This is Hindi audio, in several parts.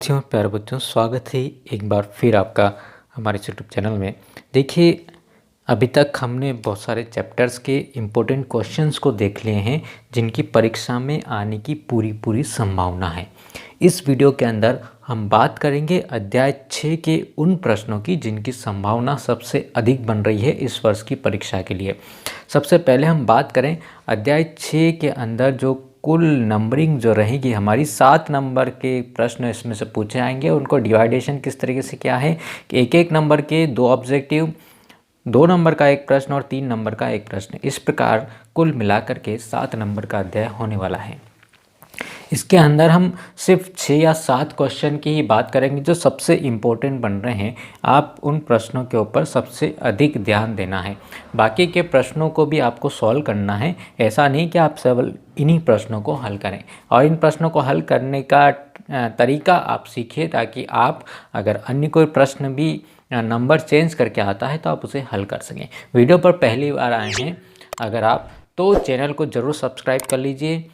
बच्चों प्यारे बच्चों, स्वागत है एक बार फिर आपका हमारे यूट्यूब चैनल में। देखिए, अभी तक हमने बहुत सारे चैप्टर्स के इम्पोर्टेंट क्वेश्चंस को देख लिए हैं जिनकी परीक्षा में आने की पूरी संभावना है। इस वीडियो के अंदर हम बात करेंगे अध्याय 6 के उन प्रश्नों की जिनकी संभावना सबसे अधिक बन रही है इस वर्ष की परीक्षा के लिए। सबसे पहले हम बात करें अध्याय 6 के अंदर जो कुल नंबरिंग जो रहेगी हमारी 7 नंबर के प्रश्न इसमें से पूछे आएंगे। उनको डिवाइडेशन किस तरीके से क्या है कि एक एक नंबर के 2 ऑब्जेक्टिव, 2 नंबर का एक प्रश्न और 3 नंबर का एक प्रश्न, इस प्रकार कुल मिलाकर के 7 नंबर का अध्याय होने वाला है। इसके अंदर हम सिर्फ 6 या 7 क्वेश्चन की ही बात करेंगे जो सबसे इम्पोर्टेंट बन रहे हैं। आप उन प्रश्नों के ऊपर सबसे अधिक ध्यान देना है। बाकी के प्रश्नों को भी आपको सॉल्व करना है। ऐसा नहीं कि आप केवल इन्हीं प्रश्नों को हल करें, और इन प्रश्नों को हल करने का तरीका आप सीखिए ताकि आप अगर अन्य कोई प्रश्न भी नंबर चेंज करके आता है तो आप उसे हल कर सकें। वीडियो पर पहली बार आए हैं अगर आप, तो चैनल को ज़रूर सब्सक्राइब कर लीजिए,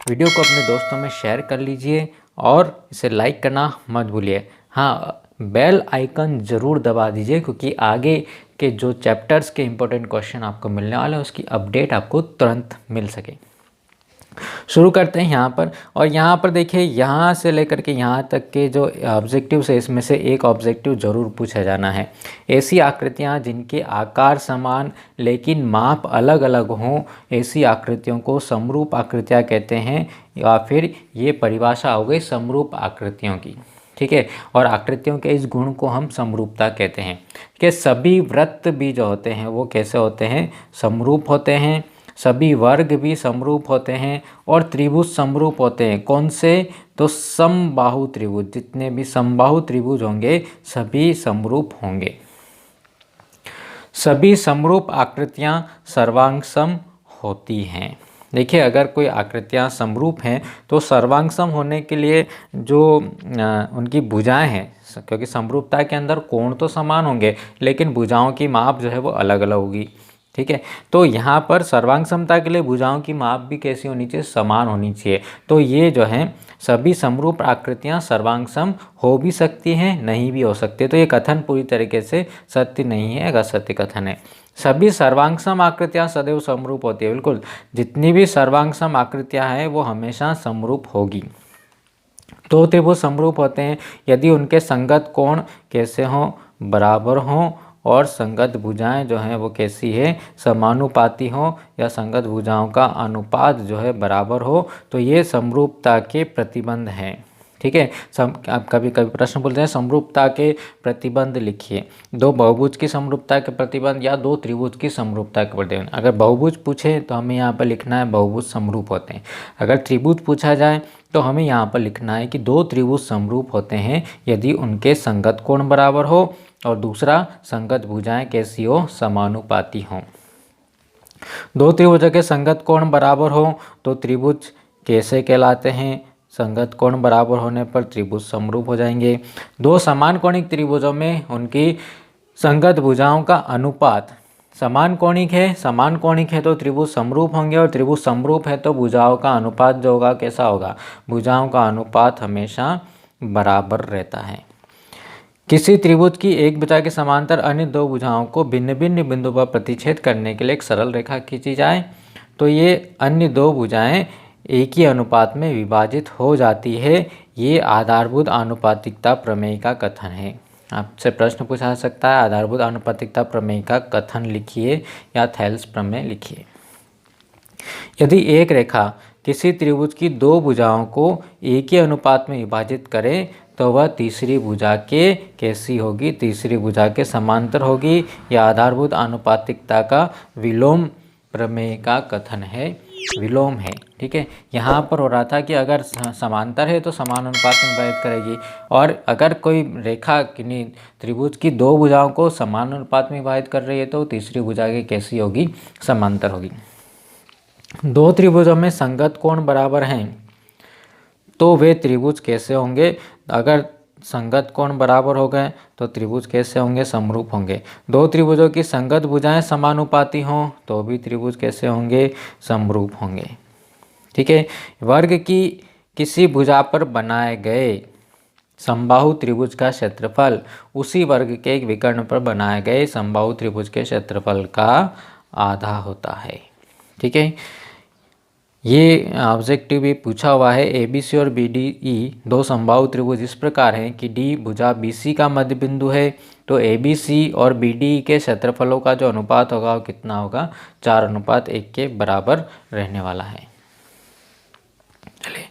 वीडियो को अपने दोस्तों में शेयर कर लीजिए और इसे लाइक करना मत भूलिए। हाँ, बेल आइकन ज़रूर दबा दीजिए क्योंकि आगे के जो चैप्टर्स के इम्पोर्टेंट क्वेश्चन आपको मिलने वाले हैं उसकी अपडेट आपको तुरंत मिल सके। शुरू करते हैं यहाँ पर। और यहाँ पर देखिए, यहाँ से लेकर के यहाँ तक के जो ऑब्जेक्टिव्स है इसमें से एक ऑब्जेक्टिव ज़रूर पूछा जाना है। ऐसी आकृतियाँ जिनके आकार समान लेकिन माप अलग अलग हों, ऐसी आकृतियों को समरूप आकृतियाँ कहते हैं, या फिर ये परिभाषा हो गई समरूप आकृतियों की। ठीक है, और आकृतियों के इस गुण को हम समरूपता कहते हैं कि सभी वृत्त भी जो होते हैं वो कैसे होते हैं, समरूप होते हैं। सभी वर्ग भी समरूप होते हैं और त्रिभुज समरूप होते हैं। कौन से? तो समबाहु त्रिभुज, जितने भी समबाहु त्रिभुज होंगे सभी समरूप होंगे। सभी समरूप आकृतियां सर्वांग सम होती हैं। देखिए, अगर कोई आकृतियां समरूप हैं तो सर्वांग सम होने के लिए जो उनकी भुजाएं हैं, क्योंकि समरूपता के अंदर कोण तो समान होंगे लेकिन भुजाओं की माप जो है वो अलग अलग होगी। ठीक है, तो यहाँ पर सर्वांग समता के लिए भुजाओं की माप भी कैसी होनी चाहिए, समान होनी चाहिए। तो ये जो है सभी समरूप आकृतियाँ सर्वांग सम हो भी सकती हैं, नहीं भी हो सकती। तो ये कथन पूरी तरीके से सत्य नहीं है, असत्य कथन है। सभी सर्वांग सम आकृतियाँ सदैव समरूप होती है। बिल्कुल, जितनी भी सर्वांग सम आकृतियाँ हैं वो हमेशा समरूप होगी। दो त्रिभुज समरूप होते हैं यदि उनके संगत कोण कैसे हों, बराबर हों, और संगत भुजाएं जो हैं वो कैसी है, समानुपाती हो, या संगत भुजाओं का अनुपात जो है बराबर हो, तो ये समरूपता के प्रतिबंध हैं। ठीक है, आप कभी कभी प्रश्न बोलते हैं समरूपता के प्रतिबंध लिखिए। दो बहुभुज की समरूपता के प्रतिबंध या दो त्रिभुज की समरूपता के प्रतिबंध। अगर बहुभुज पूछे तो हमें यहाँ पर लिखना है बहुभुज समरूप होते हैं। अगर त्रिभुज पूछा जाए तो हमें यहाँ पर लिखना है कि दो त्रिभुज समरूप होते हैं यदि उनके संगत कोण बराबर हो और दूसरा संगत भुजाएं कैसी हो, समानुपाती हों। दो त्रिभुजों के संगत कोण बराबर हो तो त्रिभुज कैसे कहलाते हैं, संगत कोण बराबर होने पर त्रिभुज समरूप हो जाएंगे। दो समान कोणिक त्रिभुजों में उनकी संगत भुजाओं का अनुपात समान कोणिक है, समान कोणिक है तो त्रिभुज समरूप होंगे, और त्रिभुज समरूप है तो भुजाओं का अनुपात जो होगा कैसा होगा, भुजाओं का अनुपात हमेशा बराबर रहता है। किसी त्रिभुज की एक भुजा के समांतर अन्य दो भुजाओं को भिन्न भिन्न बिंदु पर प्रतिच्छेद करने के लिए एक सरल रेखा खींची जाए तो ये अन्य दो भुजाएं एक ही अनुपात में विभाजित हो जाती है। ये आधारभूत आनुपातिकता प्रमेय का कथन है। आपसे प्रश्न पूछा जा सकता है, आधारभूत आनुपातिकता प्रमेय का कथन लिखिए या थेल्स प्रमेय लिखिए। यदि एक रेखा किसी त्रिभुज की दो भुजाओं को एक ही अनुपात में विभाजित करे तो वह तीसरी भुजा के कैसी होगी, तीसरी भुजा के समांतर होगी। यह आधारभूत आनुपातिकता का विलोम प्रमेय का कथन है, विलोम है। ठीक है, यहाँ पर हो रहा था कि अगर समांतर है तो समान अनुपात में विभाजित करेगी, और अगर कोई रेखा किन्हीं त्रिभुज की दो भुजाओं को समान अनुपात में विभाजित कर रही है तो तीसरी भुजा की कैसी होगी, समांतर होगी। दो त्रिभुजों में संगत कोण बराबर हैं तो वे त्रिभुज कैसे होंगे, अगर संगत कोण बराबर हो गए तो त्रिभुज कैसे होंगे, समरूप होंगे। दो त्रिभुजों की संगत भुजाएं समानुपाती हों तो भी त्रिभुज कैसे होंगे, समरूप होंगे। ठीक है, वर्ग की किसी भुजा पर बनाए गए समबाहु त्रिभुज का क्षेत्रफल उसी वर्ग के एक विकर्ण पर बनाए गए समबाहु त्रिभुज के क्षेत्रफल का आधा होता है। ठीक है, ये ऑब्जेक्टिव भी पूछा हुआ है। ABC और BDE दो समबाहु त्रिभुज इस प्रकार हैं कि D भुजा BC का मध्य बिंदु है, तो ABC और BDE के क्षेत्रफलों का जो अनुपात होगा वो कितना होगा, 4:1 के बराबर रहने वाला है। चलिए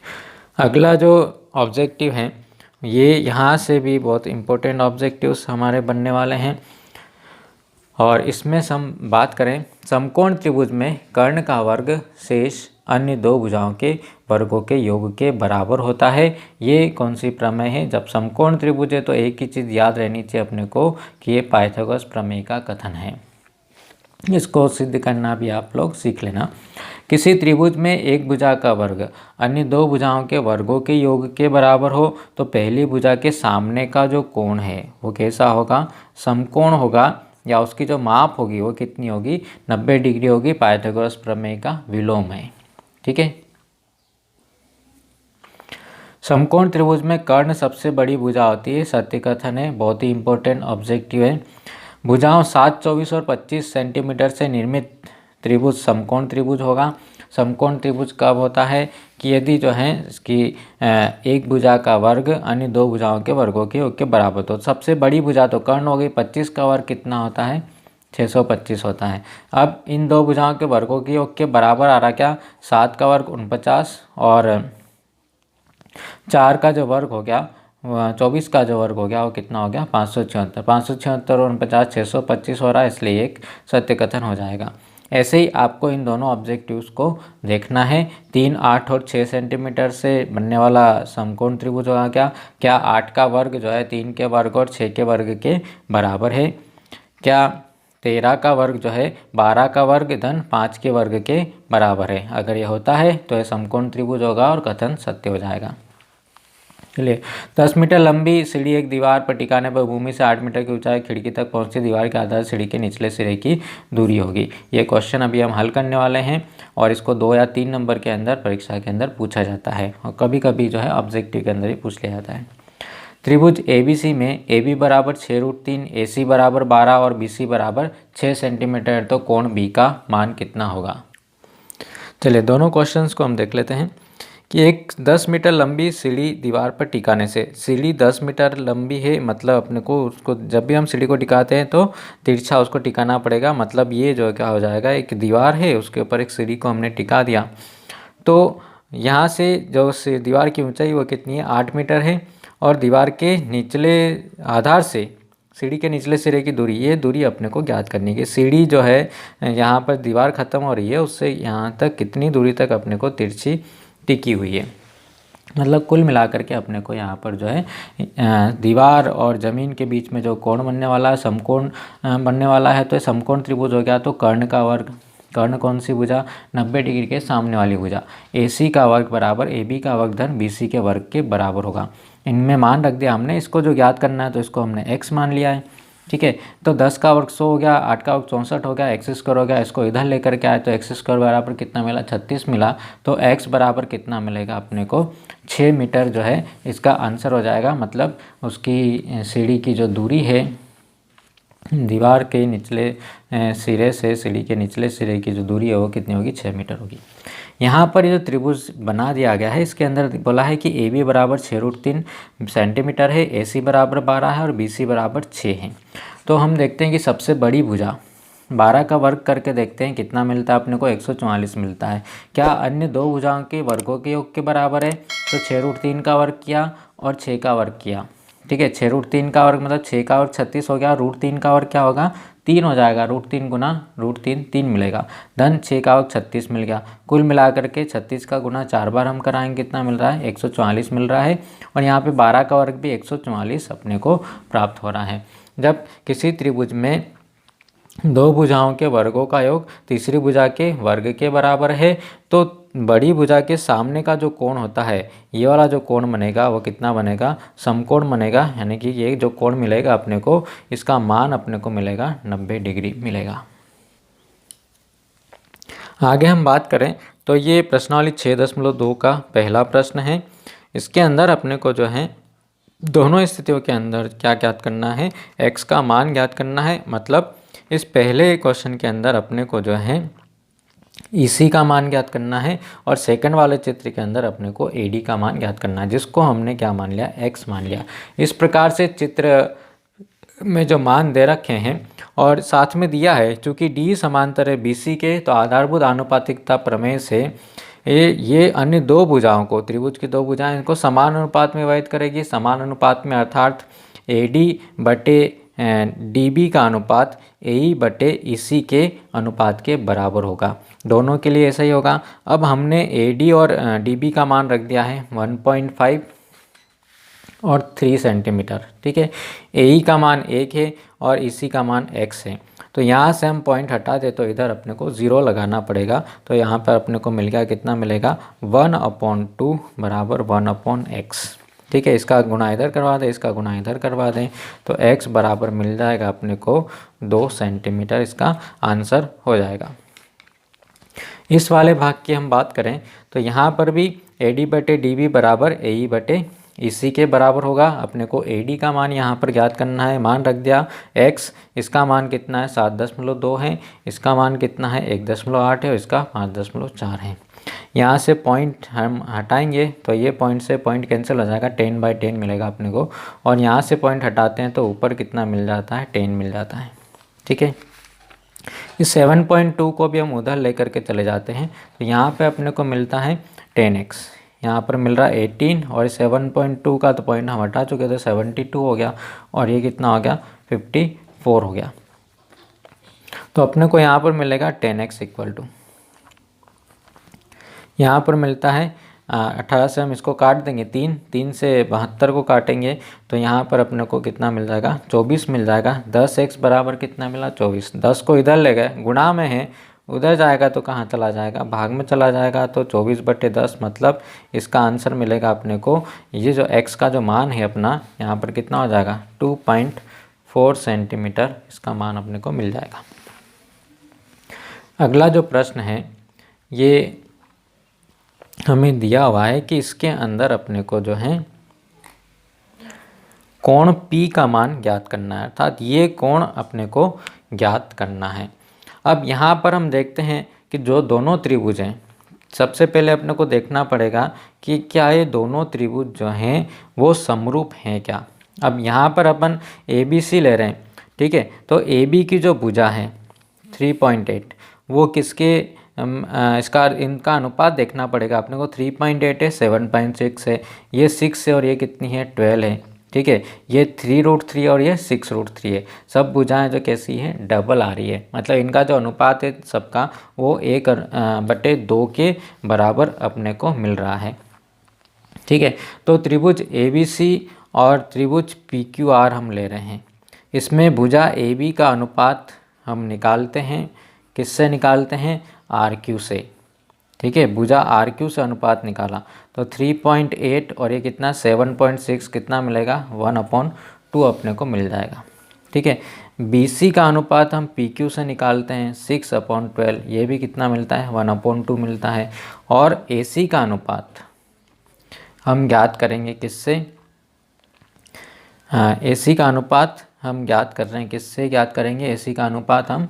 अगला जो ऑब्जेक्टिव है, ये यहाँ से भी बहुत इम्पोर्टेंट ऑब्जेक्टिव्स हमारे बनने वाले हैं, और इसमें हम बात करें समकोण त्रिभुज में कर्ण का वर्ग शेष अन्य दो भुजाओं के वर्गों के योग के बराबर होता है। ये कौन सी प्रमेय है? जब समकोण त्रिभुज है तो एक ही चीज़ याद रहनी चाहिए अपने को कि ये पाइथागोरस प्रमेय का कथन है। इसको सिद्ध करना भी आप लोग सीख लेना। किसी त्रिभुज में एक भुजा का वर्ग अन्य दो भुजाओं के वर्गों के योग के बराबर हो तो पहली भुजा के सामने का जो कोण है वो कैसा होगा? समकोण होगा, या उसकी जो माप होगी वो कितनी होगी? 90 डिग्री होगी। पाइथागोरस प्रमेय का विलोम है। ठीक है, समकोण त्रिभुज में कर्ण सबसे बड़ी भुजा होती है, सत्य कथन है, बहुत ही इंपॉर्टेंट ऑब्जेक्टिव है। भुजाओं 7, 24 और 25 सेंटीमीटर से निर्मित त्रिभुज समकोण त्रिभुज होगा। समकोण त्रिभुज कब होता है कि यदि जो है इसकी एक भुजा का वर्ग अन्य दो भुजाओं के वर्गों के योग के बराबर। तो सबसे बड़ी भुजा तो कर्ण हो गई, 25 का वर्ग कितना होता है? 625 होता है। अब इन दो भुजाओं के वर्गों के योग के बराबर आ रहा क्या? 7 का वर्ग 49 और 4 का जो वर्ग हो गया 24 का जो वर्ग हो गया वो कितना हो गया? 576। 576 और 49 625 हो रहा है, इसलिए एक सत्य कथन हो जाएगा। ऐसे ही आपको इन दोनों ऑब्जेक्टिव्स को देखना है। 3, 8 और 6 सेंटीमीटर से बनने वाला समकोण त्रिभुज होगा क्या 8 का वर्ग जो है 3 के वर्ग और 6 के वर्ग के बराबर है? क्या 13 का वर्ग जो है 12 का वर्ग धन 5 के वर्ग के बराबर है? अगर ये होता है तो यह समकोण त्रिभुज होगा और कथन सत्य हो जाएगा। चलिए 10 मीटर लंबी सीढ़ी एक दीवार पर टिकाने पर भूमि से 8 मीटर की ऊंचाई खिड़की तक पहुंचती दीवार के आधार सीढ़ी के निचले सिरे की दूरी होगी। ये क्वेश्चन अभी हम हल करने वाले हैं और इसको 2 या 3 नंबर के अंदर परीक्षा के अंदर पूछा जाता है और कभी कभी जो है ऑब्जेक्टिव के अंदर ही पूछ लिया जाता है। त्रिभुज ABC में AB बराबर 6√3, AC बराबर 12 और BC बराबर 6 सेंटीमीटर, तो कोण B का मान कितना होगा? चलिए दोनों क्वेश्चंस को हम देख लेते हैं कि एक 10 मीटर लंबी सीढ़ी दीवार पर टिकाने से, सीढ़ी 10 मीटर लंबी है मतलब अपने को उसको जब भी हम सीढ़ी को टिकाते हैं तो तिरछा उसको टिकाना पड़ेगा। मतलब ये जो क्या हो जाएगा, एक दीवार है उसके ऊपर एक सीढ़ी को हमने टिका दिया, तो यहाँ से जो दीवार की ऊंचाई वो कितनी है? 8 मीटर है, और दीवार के निचले आधार से सीढ़ी के निचले सिरे की दूरी, ये दूरी अपने को ज्ञात करनी है। सीढ़ी जो है यहाँ पर दीवार ख़त्म हो रही है, उससे यहाँ तक कितनी दूरी तक अपने को तिरछी टिकी हुई है। मतलब कुल मिलाकर के अपने को यहाँ पर जो है दीवार और ज़मीन के बीच में जो कोण बनने वाला है, समकोण बनने वाला है, तो ये समकोण त्रिभुज हो गया। तो कर्ण का वर्ग, कर्ण कौन सी भुजा? 90 डिग्री के सामने वाली भुजा। AC का वर्ग बराबर AB का वर्ग धन BC के वर्ग के बराबर होगा। इनमें मान रख दिया हमने, इसको जो ज्ञात करना है तो इसको हमने x मान लिया है। ठीक है, तो 10 का वर्ग 100 हो गया, 8 का वर्ग 64 हो गया, x स्क्वायर हो गया। इसको इधर लेकर के आए तो x स्क्वायर बराबर कितना मिला? 36 मिला। तो x बराबर कितना मिलेगा अपने को? 6 मीटर जो है इसका आंसर हो जाएगा। मतलब उसकी सीढ़ी की जो दूरी है दीवार के निचले सिरे से सीढ़ी के निचले सिरे की जो दूरी है वो कितनी होगी? 6 मीटर होगी। यहाँ पर ये जो त्रिभुज बना दिया गया है इसके अंदर बोला है कि AB बराबर 6√3 सेंटीमीटर है, AC बराबर 12 है और BC बराबर 6 है। तो हम देखते हैं कि सबसे बड़ी भुजा 12 का वर्ग करके देखते हैं कितना मिलता है अपने को? 144 मिलता है। क्या अन्य दो भुजाओं के वर्गों के योग के बराबर है? तो 6√3 का वर्ग किया और 6 का वर्ग किया। ठीक है, 6√3 का वर्ग मतलब 6 का वर्ग 36 हो गया, √3 का वर्ग क्या होगा? 3 हो जाएगा। √3 गुना √3 3 मिलेगा, धन 6 का वर्ग 36 मिल गया। कुल मिलाकर के 36 का गुना 4 बार हम कराएंगे, कितना मिल रहा है? 144 मिल रहा है। और यहाँ पे 12 का वर्ग भी 144 अपने को प्राप्त हो रहा है। जब किसी त्रिभुज में दो भुजाओं के वर्गों का योग तीसरी भुजा के वर्ग के बराबर है तो बड़ी भुजा के सामने का जो कोण होता है, ये वाला जो कोण बनेगा वो कितना बनेगा? समकोण बनेगा। यानी कि ये जो कोण मिलेगा अपने को, इसका मान अपने को मिलेगा 90 डिग्री मिलेगा। आगे हम बात करें तो ये प्रश्नावली 6.2 का पहला प्रश्न है। इसके अंदर अपने को जो है दोनों स्थितियों के अंदर क्या ज्ञात करना है, x का मान ज्ञात करना है। मतलब इस पहले क्वेश्चन के अंदर अपने को जो है EC का मान ज्ञात करना है और सेकंड वाले चित्र के अंदर अपने को AD का मान ज्ञात करना है, जिसको हमने क्या मान लिया, x मान लिया। इस प्रकार से चित्र में जो मान दे रखे हैं और साथ में दिया है, चूँकि D समांतर है BC के, तो आधारभूत आनुपातिकता प्रमेय से ये अन्य दो भुजाओं को, त्रिभुज की दो भुजाएं, इनको समान अनुपात में विभाजित करेगी। समान अनुपात में अर्थात AD बटे DB का अनुपात AE बटे EC के अनुपात के बराबर होगा। दोनों के लिए ऐसा ही होगा। अब हमने AD और DB का मान रख दिया है 1.5 और 3 सेंटीमीटर, ठीक है। AE का मान 1 है और EC का मान x है। तो यहाँ से हम पॉइंट हटा दे तो इधर अपने को 0 लगाना पड़ेगा। तो यहाँ पर अपने को मिल गया, कितना मिलेगा, 1/2 बराबर 1/x, ठीक है। इसका गुणा इधर करवा दें, इसका गुणा इधर करवा दें, तो x बराबर मिल जाएगा अपने को 2 सेंटीमीटर। इसका आंसर हो जाएगा। इस वाले भाग की हम बात करें तो यहाँ पर भी AD बटे DB बराबर AE बटे EC के बराबर होगा। अपने को AD का मान यहाँ पर ज्ञात करना है, मान रख दिया x, इसका मान कितना है 7.2 है, इसका मान कितना है 1.8 है और इसका 5.4 है। यहाँ से पॉइंट हम हटाएंगे तो ये पॉइंट से पॉइंट कैंसिल हो जाएगा, 10/10 मिलेगा अपने को। और यहाँ से पॉइंट हटाते हैं तो ऊपर कितना मिल जाता है, 10 मिल जाता है, ठीक है। इस 7.2 को भी हम उधर लेकर के चले जाते हैं तो यहाँ पे अपने को मिलता है 10x, यहाँ पर मिल रहा है 18 और 7.2 का तो पॉइंट हम हटा चुके थे, 72 हो गया और ये कितना हो गया, 54 हो गया। तो अपने को यहाँ पर मिलेगा 10x इक्वल टू, यहाँ पर मिलता है 18 से हम इसको काट देंगे, 3 से 72 को काटेंगे तो यहाँ पर अपने को कितना मिल जाएगा, 24 मिल जाएगा। 10x बराबर कितना मिला, 24। 10 को इधर ले गए, गुणा में है, उधर जाएगा तो कहाँ चला जाएगा, भाग में चला जाएगा। तो 24/10 मतलब इसका आंसर मिलेगा अपने को, ये जो x का जो मान है अपना यहाँ पर कितना हो जाएगा, 2.4 सेंटीमीटर इसका मान अपने को मिल जाएगा। अगला जो प्रश्न है ये हमें दिया हुआ है कि इसके अंदर अपने को जो है कोण P का मान ज्ञात करना है, अर्थात ये कोण अपने को ज्ञात करना है। अब यहाँ पर हम देखते हैं कि जो दोनों त्रिभुज हैं, सबसे पहले अपने को देखना पड़ेगा कि क्या ये दोनों त्रिभुज जो हैं वो समरूप हैं क्या। अब यहाँ पर अपन ABC ले रहे हैं, ठीक है। तो AB की जो भुजा है 3.8 वो किसके इनका अनुपात देखना पड़ेगा अपने को। 3.8 है, 7.6 है, ये 6 है और ये कितनी है, 12 है, ठीक है। ये 3√3 और ये 6√3 है। सब भुजाएं जो कैसी है, डबल आ रही है। मतलब इनका जो अनुपात है सबका वो 1/2 के बराबर अपने को मिल रहा है, ठीक है। तो त्रिभुज ABC और त्रिभुज PQR हम ले रहे हैं। इसमें भुजा AB का अनुपात हम निकालते हैं, किससे निकालते हैं, RQ से, ठीक है। भुजा RQ से अनुपात निकाला तो 3.8 और ये कितना 7.6 कितना मिलेगा, 1/2 अपने को मिल जाएगा, ठीक है। BC का अनुपात हम PQ से निकालते हैं 6/12, ये भी कितना मिलता है, 1/2 मिलता है। और AC का अनुपात हम ज्ञात करेंगे किससे, AC का अनुपात हम ज्ञात कर रहे हैं, किससे ज्ञात करेंगे, AC का अनुपात हम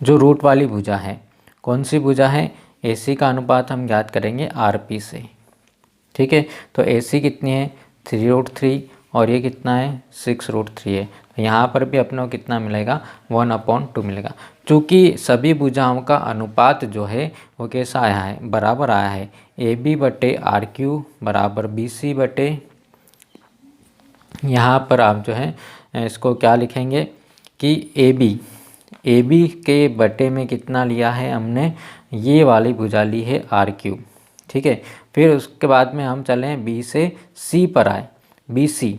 जो रूट वाली भुजा है, कौन सी भुजा है, AC का अनुपात हम ज्ञात करेंगे RP से, ठीक है। तो AC कितनी है, 3√3 और ये कितना है, 6√3 है। तो यहाँ पर भी अपने को कितना मिलेगा, 1/2 मिलेगा। चूँकि सभी भुजाओं का अनुपात जो है वो कैसा आया है, बराबर आया है। AB बटे RQ बराबर BC बटे, यहाँ पर आप जो है इसको क्या लिखेंगे कि AB के बटे में कितना लिया है हमने, ये वाली भुजा ली है RQ, ठीक है। फिर उसके बाद में हम चलें B से C पर आए, BC,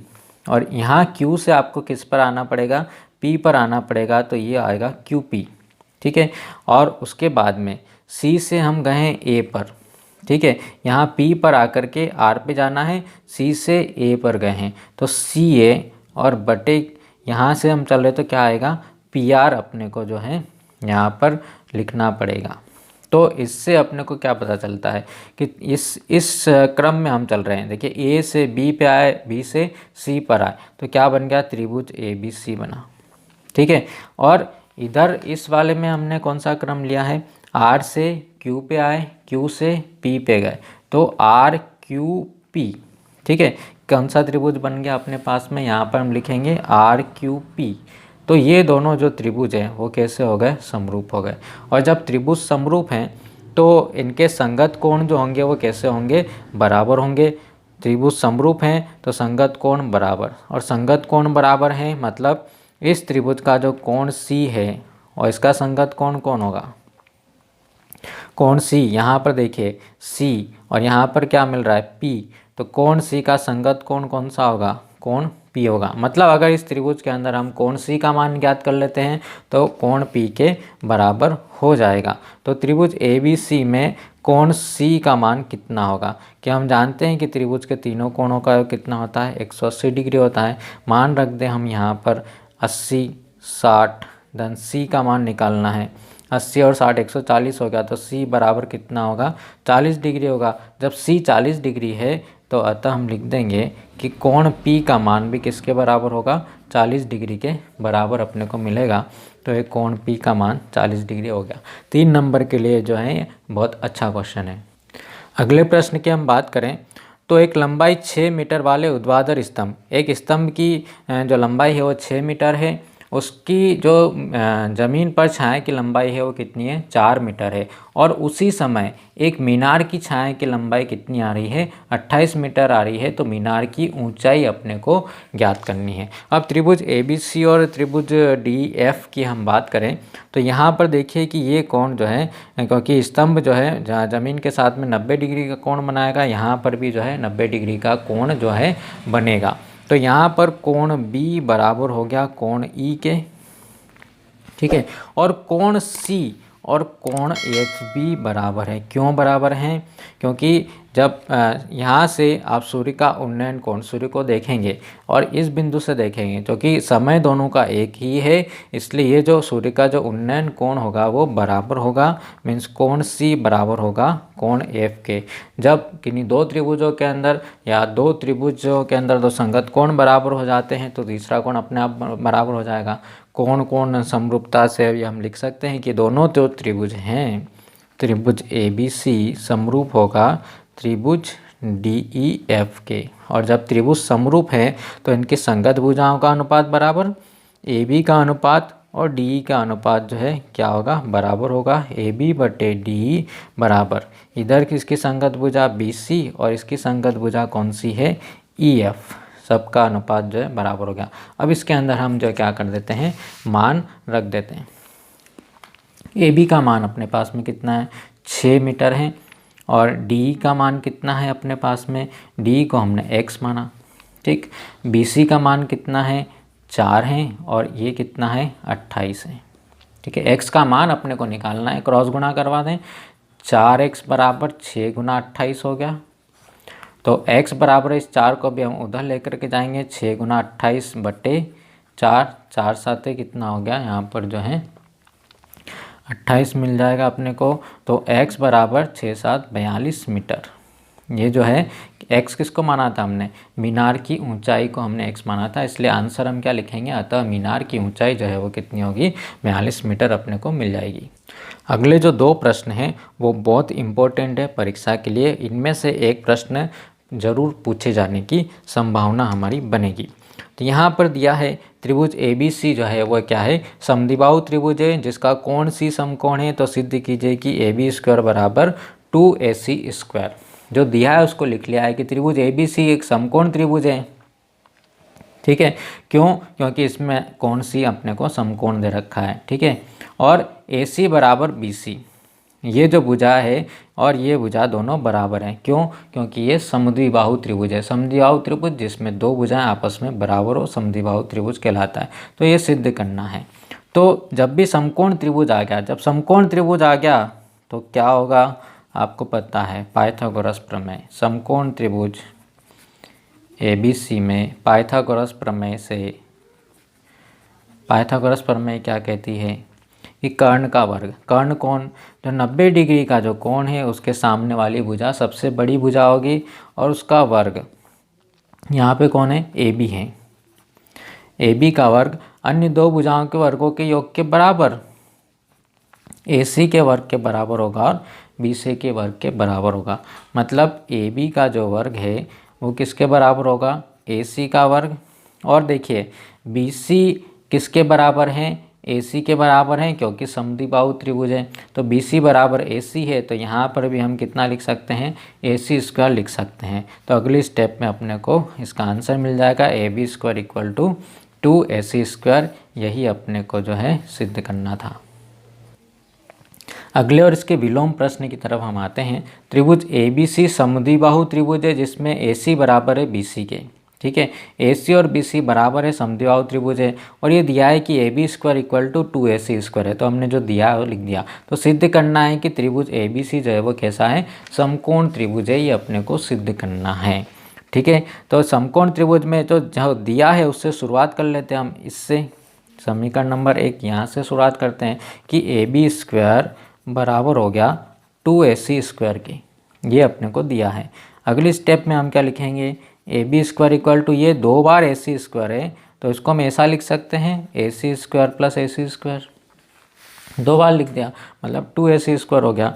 और यहाँ Q से आपको किस पर आना पड़ेगा, P पर आना पड़ेगा, तो ये आएगा QP, ठीक है। और उसके बाद में C से हम गए हैं A पर, ठीक है। यहाँ P पर आकर के R पे जाना है, C से A पर गए हैं तो CA और बटे यहाँ से हम चल रहे तो क्या आएगा, PR अपने को जो है यहाँ पर लिखना पड़ेगा, तो इससे अपने को क्या पता चलता है कि इस क्रम में हम चल रहे हैं। देखिए ए से बी पे आए, बी से सी पर आए, तो क्या बन गया, त्रिभुज ए बी सी बना। ठीक है, और इधर इस वाले में हमने कौन सा क्रम लिया है, आर से क्यू पे आए, क्यू से पी पे गए, तो आर क्यू पी। ठीक है, कौन सा त्रिभुज बन गया अपने पास में, यहाँ पर हम लिखेंगे आर क्यू पी। तो ये दोनों जो त्रिभुज हैं वो कैसे हो गए, समरूप हो गए। और जब त्रिभुज समरूप हैं तो इनके संगत कोण जो होंगे वो कैसे होंगे, बराबर होंगे। त्रिभुज समरूप हैं तो संगत कोण बराबर, और संगत कोण बराबर हैं मतलब इस त्रिभुज का जो कोण सी है और इसका संगत कोण कौन होगा, कोण सी। यहाँ पर देखिए सी और यहाँ पर क्या मिल रहा है, पी, तो कोण सी का संगत कोण कौन सा होगा, कोण पी होगा। मतलब अगर इस त्रिभुज के अंदर हम कोण सी का मान ज्ञात कर लेते हैं तो कोण पी के बराबर हो जाएगा। तो त्रिभुज ए बी सी में कोण सी का मान कितना होगा, कि हम जानते हैं कि त्रिभुज के तीनों कोणों का कितना होता है, 180 डिग्री होता है। मान रख दें हम यहाँ पर 80, 60, देन सी का मान निकालना है, 80 और 60 140 हो गया, तो सी बराबर कितना होगा, 40 डिग्री होगा। जब सी 40 डिग्री है तो अतः हम लिख देंगे कि कोण पी का मान भी किसके बराबर होगा, 40 डिग्री के बराबर अपने को मिलेगा। तो ये कोण पी का मान 40 डिग्री हो गया। 3 नंबर के लिए जो है बहुत अच्छा क्वेश्चन है। अगले प्रश्न की हम बात करें तो एक लंबाई 6 मीटर वाले ऊर्ध्वाधर स्तंभ, एक स्तंभ की जो लंबाई है वो 6 मीटर है, उसकी जो ज़मीन पर छाया की लंबाई है वो कितनी है, 4 मीटर है, और उसी समय एक मीनार की छाया की लंबाई कितनी आ रही है, 28 मीटर आ रही है। तो मीनार की ऊंचाई अपने को ज्ञात करनी है। अब त्रिभुज ए बी सी और त्रिभुज डी एफ की हम बात करें तो यहाँ पर देखिए कि ये कोण जो है, क्योंकि स्तंभ जो है ज़मीन के साथ में 90 डिग्री का कोण बनाएगा, यहाँ पर भी जो है 90 डिग्री का कोण जो है बनेगा। तो यहाँ पर कोण B बराबर हो गया कोण E के। ठीक है, और कोण C और कोण HB बराबर है। क्यों बराबर हैं, क्योंकि जब यहाँ से आप सूर्य का उन्नयन कोण, सूर्य को देखेंगे और इस बिंदु से देखेंगे, क्योंकि समय दोनों का एक ही है, इसलिए ये जो सूर्य का जो उन्नयन कोण होगा वो बराबर होगा, मीन्स कोण C बराबर होगा कोण F के। जब किन्हीं दो त्रिभुजों के अंदर या दो त्रिभुजों के अंदर दो संगत कोण बराबर हो जाते हैं तो तीसरा कोण अपने आप बराबर हो जाएगा। कोण कोण समरूपता से अभी हम लिख सकते हैं कि दोनों जो त्रिभुज हैं, त्रिभुज ABC समरूप होगा त्रिभुज DEF के। और जब त्रिभुज समरूप है तो इनकी संगत भुजाओं का अनुपात बराबर, AB का अनुपात और DE का अनुपात जो है क्या होगा, बराबर होगा। AB बटे DE बराबर, इधर किसकी संगत भुजा BC और इसकी संगत भुजा कौन सी है, EF, सबका अनुपात जो है बराबर हो गया। अब इसके अंदर हम जो क्या कर देते हैं, मान रख देते हैं। AB का मान अपने पास में कितना है, 6 मीटर है, और DE का मान कितना है अपने पास में, DE को हमने x माना। ठीक, BC का मान कितना है, 4 है, और ये कितना है, 28 है। ठीक है, x का मान अपने को निकालना है, क्रॉस गुणा करवा दें, 4x बराबर 6 गुना 28 हो गया। तो x बराबर इस 4 को भी हम उधर लेकर के जाएंगे, 6 गुना 28 बटे 4, 4 साते कितना हो गया, यहाँ पर जो है 28 मिल जाएगा अपने को। तो x बराबर 6 7 42 मीटर। ये जो है x किसको माना था हमने, मीनार की ऊंचाई को हमने x माना था, इसलिए आंसर हम क्या लिखेंगे, अतः मीनार की ऊंचाई जो है वो कितनी होगी, 42 मीटर अपने को मिल जाएगी। अगले जो 2 प्रश्न हैं वो बहुत इम्पोर्टेंट है परीक्षा के लिए, इनमें से एक प्रश्न जरूर पूछे जाने की संभावना हमारी बनेगी। तो यहाँ पर दिया है त्रिभुज ABC जो है वो क्या है, समद्विबाहु त्रिभुज है जिसका कोण C समकोण है। तो सिद्ध कीजिए कि AB² बराबर 2AC²। जो दिया है उसको लिख लिया है कि त्रिभुज ABC एक समकोण त्रिभुज है। ठीक है, क्यों, क्योंकि इसमें कोण C अपने को समकोण दे रखा है। ठीक है, और AC बराबर BC, ये जो भुजा है और ये भुजा दोनों बराबर हैं। क्यों, क्योंकि ये समद्विबाहु त्रिभुज है। समद्विबाहु त्रिभुज जिसमें दो भुजाएं आपस में बराबर हो, समद्विबाहु त्रिभुज कहलाता है। तो ये सिद्ध करना है। तो जब भी समकोण त्रिभुज आ गया, जब समकोण त्रिभुज आ गया तो क्या होगा, आपको पता है पाइथागोरस प्रमेय। समकोण त्रिभुज ABC में पाइथागोरस प्रमेय से, पाइथागोरस प्रमेय क्या कहती है कि कर्ण का वर्ग, कर्ण कोण जो 90 डिग्री का जो कोण है उसके सामने वाली भुजा सबसे बड़ी भुजा होगी और उसका वर्ग यहाँ पे कौन है, ए बी है। ए बी का वर्ग अन्य दो भुजाओं के वर्गों के योग के बराबर ए सी के वर्ग के बराबर होगा और बी सी के वर्ग के बराबर होगा। मतलब ए बी का जो वर्ग है वो किसके बराबर होगा, ए सी का वर्ग। और देखिए बी सी किसके बराबर है, ए सी के बराबर है, क्योंकि समद्विबाहु त्रिभुज है। तो बी सी बराबर ए सी है, तो यहाँ पर भी हम कितना लिख सकते हैं, ए सी स्क्वायर लिख सकते हैं। तो अगली स्टेप में अपने को इसका आंसर मिल जाएगा, A B square equal to 2ac square. यही अपने को जो है सिद्ध करना था। अगले और इसके विलोम प्रश्न की तरफ हम आते हैं। त्रिभुज ए बी सी समद्विबाहु त्रिभुज है जिसमें ए सी बराबर है बी सी के, ठीक है। ए सी और बी सी बराबर है, समद्विबाहु त्रिभुज है, और ये दिया है कि A B square equal to 2ac square है। तो हमने जो दिया है वो लिख दिया। तो सिद्ध करना है कि त्रिभुज ए बी सी जो है वो कैसा है, समकोण त्रिभुज है, ये अपने को सिद्ध करना है, ठीक है। तो समकोण त्रिभुज में तो जो दिया है उससे शुरुआत कर लेते हैं हम। इससे समीकरण नंबर 1 यहाँ से शुरुआत करते हैं कि ए बी स्क्वायर बराबर हो गया 2ac स्क्वायर की, ये अपने को दिया है। अगली स्टेप में हम क्या लिखेंगे, A B square equal to ये 2 बार ac स्क्वायर है, तो इसको हम ऐसा लिख सकते हैं ac square plus ac square, 2 बार लिख दिया, मतलब 2ac स्क्वायर हो गया।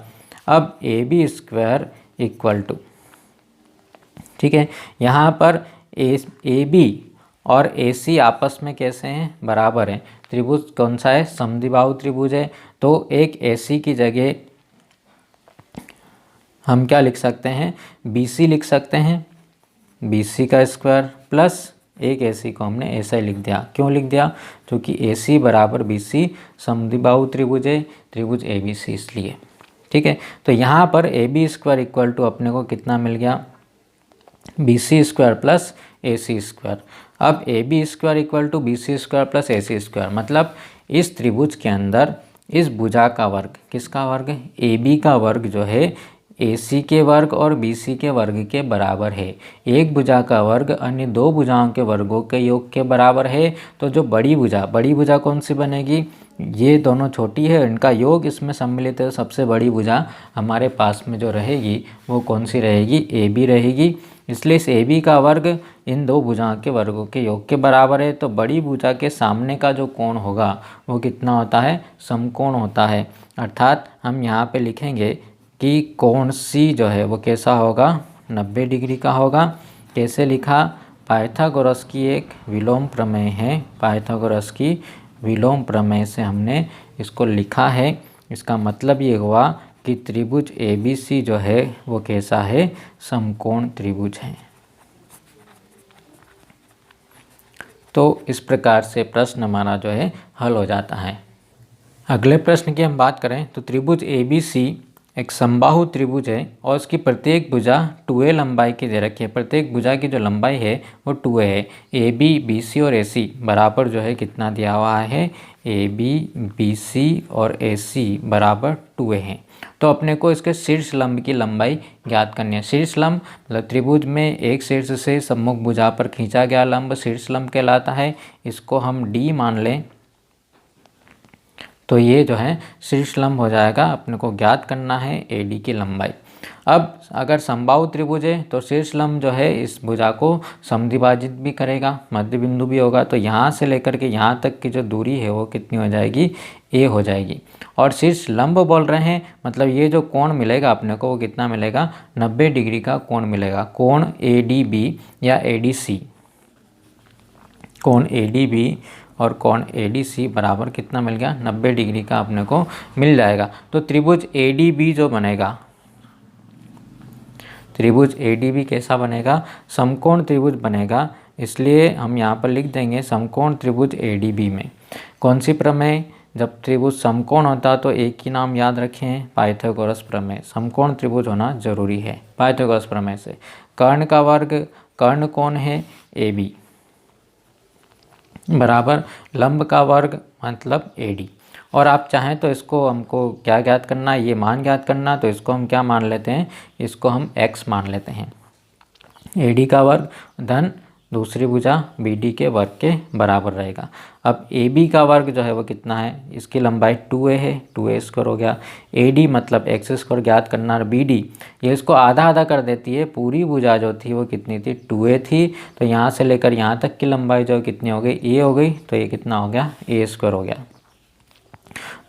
अब A B square equal to, ठीक है, यहाँ पर ए बी और ए सी आपस में कैसे हैं, बराबर हैं। त्रिभुज कौन सा है, समद्विबाहु त्रिभुज है। तो एक ए सी की जगह हम क्या लिख सकते हैं, बी सी लिख सकते हैं, बी सी का स्क्वायर प्लस एक ए सी को हमने ऐसा ही लिख दिया। क्यों लिख दिया, क्योंकि ए सी बराबर बी सी समद्विबाहु त्रिभुज है, त्रिभुज ए बी सी, इसलिए, ठीक है। तो यहाँ पर A B square equal to अपने को कितना मिल गया, B C square plus A C square. अब A B square equal to B C square plus A C square, मतलब इस त्रिभुज के अंदर इस भुजा का वर्ग, किसका वर्ग, ए बी का वर्ग जो है ए सी के वर्ग और बी सी के वर्ग के बराबर है। एक भुजा का वर्ग अन्य दो भुजाओं के वर्गों के योग के बराबर है। तो जो बड़ी भुजा कौन सी बनेगी, ये दोनों छोटी है, इनका योग इसमें सम्मिलित है। सबसे बड़ी भुजा हमारे पास में जो रहेगी वो कौन सी रहेगी, ए बी रहेगी। इसलिए इस ए बी का वर्ग इन दो भुजाओं के वर्गों के योग के बराबर है। तो बड़ी भुजा के सामने का जो कोण होगा वो कितना होता है, समकोण होता है। अर्थात हम यहाँ पे लिखेंगे कि कोण सी जो है वो कैसा होगा, 90 डिग्री का होगा। कैसे लिखा, पाइथागोरस की एक विलोम प्रमेय है, पाइथागोरस की विलोम प्रमेय से हमने इसको लिखा है। इसका मतलब ये हुआ कि त्रिभुज ए बी सी जो है वो कैसा है, समकोण त्रिभुज है। तो इस प्रकार से प्रश्न हमारा जो है हल हो जाता है। अगले प्रश्न की हम बात करें तो त्रिभुज ए बी सी एक समबाहु त्रिभुज है और उसकी प्रत्येक भुजा 2a लंबाई की दे रखी है। प्रत्येक भुजा की जो लंबाई है वो 2a है। ए बी बी सी और ए सी बराबर जो है कितना दिया हुआ है, ए बी बी सी और ए सी बराबर 2a है। तो अपने को इसके शीर्ष लंब की लंबाई ज्ञात करनी है। शीर्ष लंब मतलब त्रिभुज में एक शीर्ष से सम्मुख भुजा पर खींचा गया लंब शीर्ष लंब कहलाता है। इसको हम d मान लें तो ये जो है शीर्ष लंब हो जाएगा। अपने को ज्ञात करना है AD की लंबाई। अब अगर समबाहु त्रिभुज है तो शीर्ष लंब जो है इस भुजा को समद्विभाजित भी करेगा, मध्य बिंदु भी होगा। तो यहाँ से लेकर के यहाँ तक की जो दूरी है वो कितनी हो जाएगी, A हो जाएगी। और शीर्ष लंब बोल रहे हैं मतलब ये जो कोण मिलेगा अपने को वो कितना मिलेगा, 90 डिग्री का कोण मिलेगा। कोण ADB या ADC, कोण ADB और कोण ADC बराबर कितना मिल गया, 90 डिग्री का अपने को मिल जाएगा। तो त्रिभुज ADB जो बनेगा, त्रिभुज ADB कैसा बनेगा, समकोण त्रिभुज बनेगा। इसलिए हम यहाँ पर लिख देंगे समकोण त्रिभुज ADB में कौन सी प्रमेय, जब त्रिभुज समकोण होता तो एक ही नाम याद रखें, पाइथागोरस प्रमेय। समकोण त्रिभुज होना जरूरी है पाइथागोरस प्रमेय से। कर्ण का वर्ग, कर्ण कौन है, AB बराबर लंब का वर्ग मतलब AD। और आप चाहें तो इसको हमको क्या ज्ञात करना है, ये मान ज्ञात करना, तो इसको हम क्या मान लेते हैं, इसको हम x मान लेते हैं। AD का वर्ग धन दूसरी भुजा BD के वर्ग के बराबर रहेगा। अब AB का वर्ग जो है वो कितना है, इसकी लंबाई 2A है, 2A² हो गया। AD मतलब x² ज्ञात करना, और BD ये इसको आधा आधा कर देती है, पूरी भुजा जो थी वो कितनी थी, 2A थी, तो यहाँ से लेकर यहाँ तक की लंबाई जो कितनी हो गई, A हो गई, तो ये कितना हो गया, A² हो गया।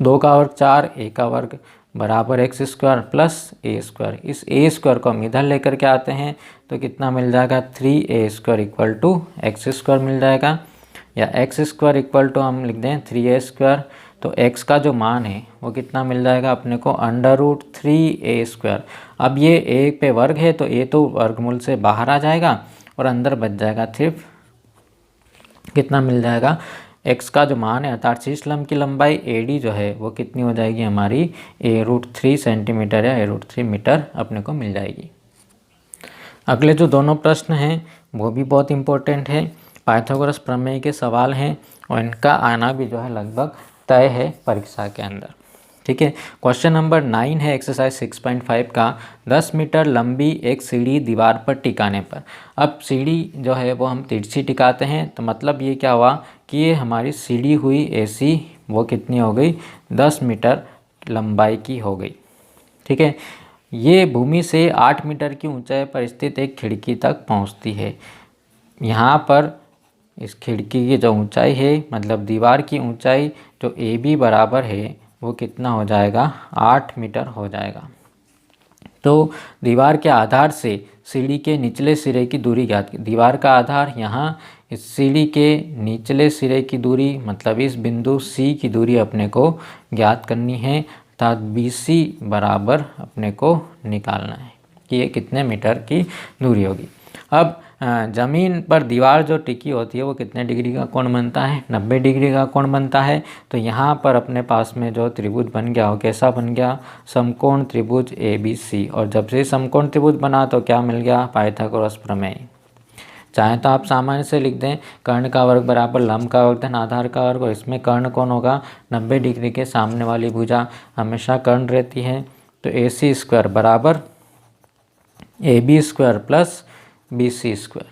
2 का वर्ग 4, A का वर्ग बराबर x² प्लस A²। इस A² को हम इधर लेकर के आते हैं तो कितना मिल जाएगा, 3A² इक्वल टू x² मिल जाएगा, या x² इक्वल टू हम लिख दें 3A²। तो x का जो मान है वो कितना मिल जाएगा अपने को, √3A²। अब ये A पे वर्ग है तो A तो वर्गमूल से बाहर आ जाएगा और अंदर बच जाएगा, सिर्फ कितना मिल जाएगा, x का जो मान है अर्थात शीर्ष लंब की लंबाई AD जो है वो कितनी हो जाएगी हमारी, A√3 सेंटीमीटर या A√3 मीटर अपने को मिल जाएगी। अगले जो दोनों प्रश्न हैं वो भी बहुत इंपॉर्टेंट है, पाइथागोरस प्रमेय के सवाल हैं और इनका आना भी जो है लगभग तय है परीक्षा के अंदर। ठीक है, क्वेश्चन नंबर 9 है एक्सरसाइज 6.5 का, 10 मीटर लंबी एक सीढ़ी दीवार पर टिकाने पर। अब सीढ़ी जो है वो हम तिरछी टिकाते हैं, तो मतलब ये क्या हुआ कि ये हमारी सीढ़ी हुई AC वो कितनी हो गई, 10 मीटर लंबाई की हो गई। ठीक है, ये भूमि से 8 मीटर की ऊंचाई पर स्थित एक खिड़की तक पहुंचती है। यहाँ पर इस खिड़की की जो ऊंचाई है, मतलब दीवार की ऊंचाई जो AB बराबर है वो कितना हो जाएगा, 8 मीटर हो जाएगा। तो दीवार के आधार से सीढ़ी के निचले सिरे की दूरी ज्ञात की। दीवार का आधार यहाँ, इस सीढ़ी के निचले सिरे की दूरी मतलब इस बिंदु C की दूरी अपने को ज्ञात करनी है, अर्थात BC बराबर अपने को निकालना है कि ये कितने मीटर की दूरी होगी। अब ज़मीन पर दीवार जो टिकी होती है वो कितने डिग्री का कोण बनता है, 90 डिग्री का कोण बनता है। तो यहाँ पर अपने पास में जो त्रिभुज बन गया वो कैसा बन गया, समकोण त्रिभुज ABC। और जब से समकोण त्रिभुज बना तो क्या मिल गया, पाइथागोरस प्रमेय। चाहे तो आप सामान्य से लिख दें, कर्ण का वर्ग बराबर लंब का वर्ग धन आधार का वर्ग, और इसमें कर्ण कौन होगा, 90 डिग्री के सामने वाली भुजा हमेशा कर्ण रहती है। तो AC² बराबर AB² प्लस BC²।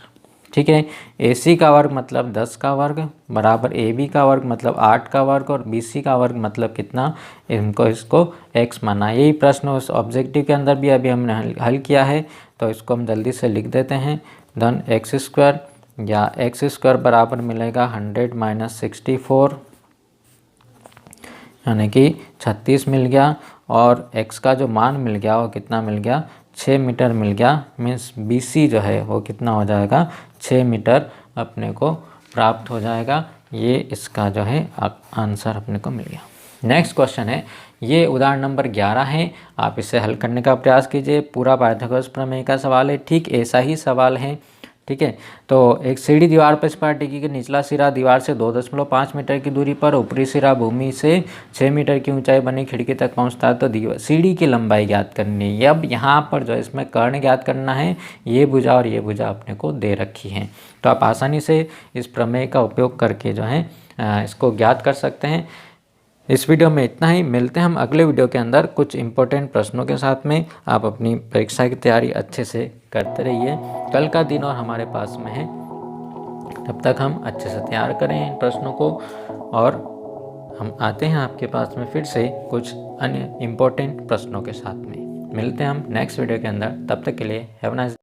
ठीक है, AC का वर्ग मतलब 10 का वर्ग बराबर AB का वर्ग मतलब 8 का वर्ग, और BC का वर्ग मतलब कितना, इसको x माना। यही प्रश्न उस ऑब्जेक्टिव के अंदर भी अभी हमने हल किया है, तो इसको हम जल्दी से लिख देते हैं, धन x², या x² बराबर मिलेगा 100 माइनस 64 यानी कि 36 मिल गया, और x का जो मान मिल गया वो कितना मिल गया, 6 मीटर मिल गया। मीन्स BC जो है वो कितना हो जाएगा, 6 मीटर अपने को प्राप्त हो जाएगा। ये इसका जो है आंसर अपने को मिल गया। नेक्स्ट क्वेश्चन है, ये उदाहरण नंबर 11 है, आप इसे हल करने का प्रयास कीजिए। पूरा पाइथागोरस प्रमेय का सवाल है, ठीक ऐसा ही सवाल है। ठीक है, तो एक सीढ़ी दीवार पर इस पर टिकी कि निचला सिरा दीवार से 2.5 मीटर की दूरी पर, ऊपरी सिरा भूमि से 6 मीटर की ऊंचाई बनी खिड़की तक पहुंचता है, तो दीवार सीढ़ी की लंबाई ज्ञात करनी है। अब यहाँ पर जो इसमें कर्ण ज्ञात करना है, ये भुजा और ये भुजा अपने को दे रखी है, तो आप आसानी से इस प्रमेय का उपयोग करके जो है इसको ज्ञात कर सकते हैं। इस वीडियो में इतना ही, मिलते हैं हम अगले वीडियो के अंदर कुछ इंपॉर्टेंट प्रश्नों के साथ में। आप अपनी परीक्षा की तैयारी अच्छे से करते रहिए, कल का दिन और हमारे पास में है, तब तक हम अच्छे से तैयार करें इन प्रश्नों को, और हम आते हैं आपके पास में फिर से कुछ अन्य इम्पोर्टेंट प्रश्नों के साथ में। मिलते हैं हम नेक्स्ट वीडियो के अंदर, तब तक के लिए हैव अ नाइस